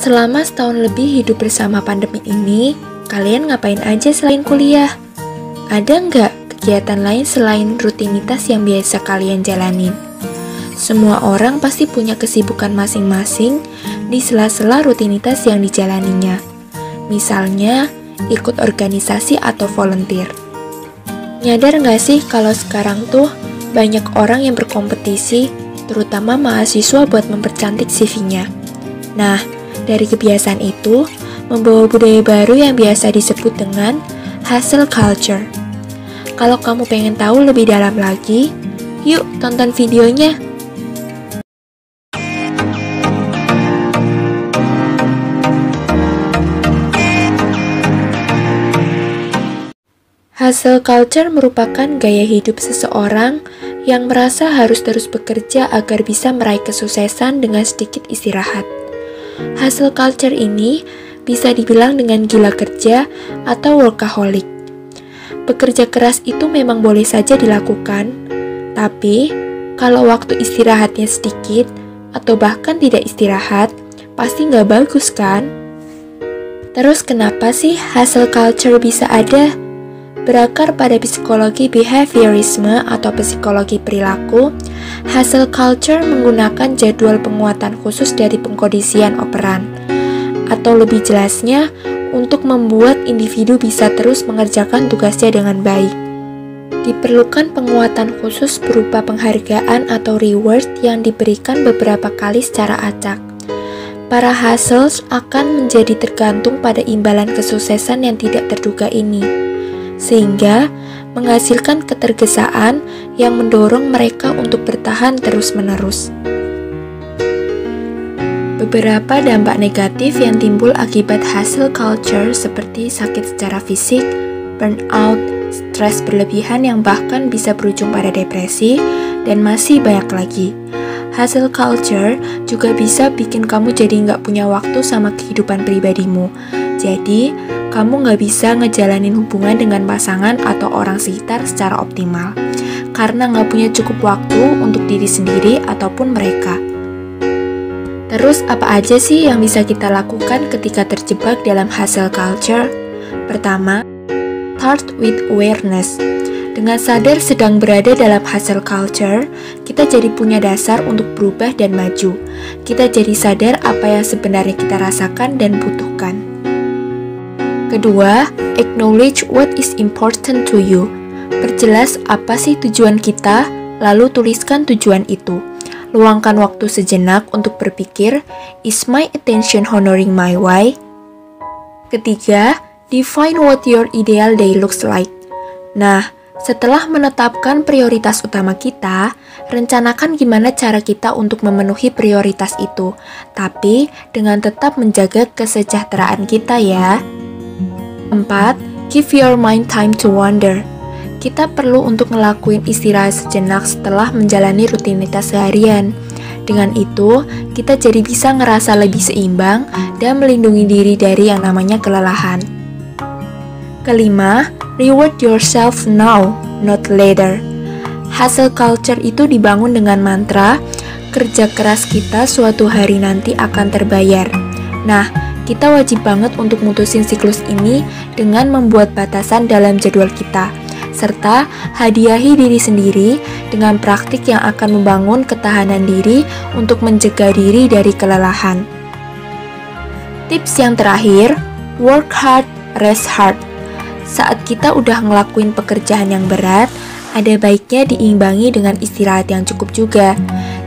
Selama setahun lebih hidup bersama pandemi ini, kalian ngapain aja selain kuliah? Ada nggak kegiatan lain selain rutinitas yang biasa kalian jalanin? Semua orang pasti punya kesibukan masing-masing di sela-sela rutinitas yang dijalaninya. Misalnya, ikut organisasi atau volunteer. Nyadar nggak sih kalau sekarang tuh banyak orang yang berkompetisi, terutama mahasiswa buat mempercantik CV-nya. Nah, dari kebiasaan itu, membawa budaya baru yang biasa disebut dengan hustle culture. Kalau kamu pengen tahu lebih dalam lagi, yuk tonton videonya. Hustle culture merupakan gaya hidup seseorang yang merasa harus terus bekerja agar bisa meraih kesuksesan dengan sedikit istirahat. Hustle culture ini bisa dibilang dengan gila kerja atau workaholic. Bekerja keras itu memang boleh saja dilakukan, tapi kalau waktu istirahatnya sedikit atau bahkan tidak istirahat, pasti nggak bagus kan? Terus kenapa sih hustle culture bisa ada? Berakar pada psikologi behaviorisme atau psikologi perilaku, hustle culture menggunakan jadwal penguatan khusus dari pengkondisian operan. Atau lebih jelasnya, untuk membuat individu bisa terus mengerjakan tugasnya dengan baik. Diperlukan penguatan khusus berupa penghargaan atau reward yang diberikan beberapa kali secara acak. Para hustlers akan menjadi tergantung pada imbalan kesuksesan yang tidak terduga ini, sehingga menghasilkan ketergesaan yang mendorong mereka untuk bertahan terus-menerus. Beberapa dampak negatif yang timbul akibat hustle culture seperti sakit secara fisik, burnout, stres berlebihan yang bahkan bisa berujung pada depresi, dan masih banyak lagi. Hustle culture juga bisa bikin kamu jadi nggak punya waktu sama kehidupan pribadimu. Jadi, kamu nggak bisa ngejalanin hubungan dengan pasangan atau orang sekitar secara optimal, karena nggak punya cukup waktu untuk diri sendiri ataupun mereka. Terus, apa aja sih yang bisa kita lakukan ketika terjebak dalam hustle culture? Pertama, start with awareness. Dengan sadar sedang berada dalam hustle culture, kita jadi punya dasar untuk berubah dan maju. Kita jadi sadar apa yang sebenarnya kita rasakan dan butuhkan. Kedua, acknowledge what is important to you. Perjelas apa sih tujuan kita, lalu tuliskan tujuan itu. Luangkan waktu sejenak untuk berpikir, is my attention honoring my why? Ketiga, define what your ideal day looks like. Nah, setelah menetapkan prioritas utama kita, rencanakan gimana cara kita untuk memenuhi prioritas itu, tapi dengan tetap menjaga kesejahteraan kita ya. 4. Give your mind time to wander. Kita perlu untuk ngelakuin istirahat sejenak setelah menjalani rutinitas seharian. Dengan itu, kita jadi bisa ngerasa lebih seimbang dan melindungi diri dari yang namanya kelelahan. Kelima, reward yourself now, not later. Hustle culture itu dibangun dengan mantra, kerja keras kita suatu hari nanti akan terbayar. Nah, kita wajib banget untuk mutusin siklus ini dengan membuat batasan dalam jadwal kita, serta hadiahi diri sendiri dengan praktik yang akan membangun ketahanan diri untuk mencegah diri dari kelelahan. Tips yang terakhir, work hard, rest hard. Saat kita udah ngelakuin pekerjaan yang berat, ada baiknya diimbangi dengan istirahat yang cukup juga.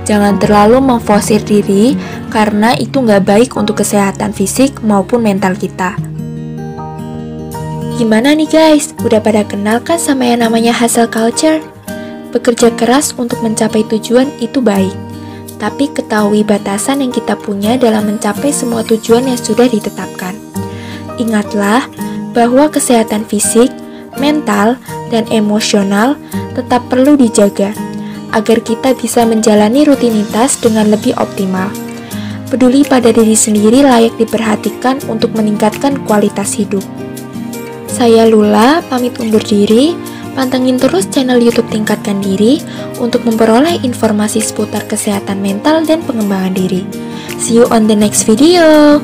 Jangan terlalu memforsir diri, karena itu nggak baik untuk kesehatan fisik maupun mental kita. Gimana nih guys, udah pada kenal kan sama yang namanya hustle culture? Bekerja keras untuk mencapai tujuan itu baik, tapi ketahui batasan yang kita punya dalam mencapai semua tujuan yang sudah ditetapkan. Ingatlah bahwa kesehatan fisik, mental, dan emosional tetap perlu dijaga, agar kita bisa menjalani rutinitas dengan lebih optimal. Peduli pada diri sendiri layak diperhatikan untuk meningkatkan kualitas hidup. Saya Lula, pamit undur diri. Pantengin terus channel YouTube Tingkatkan Diri untuk memperoleh informasi seputar kesehatan mental dan pengembangan diri. See you on the next video.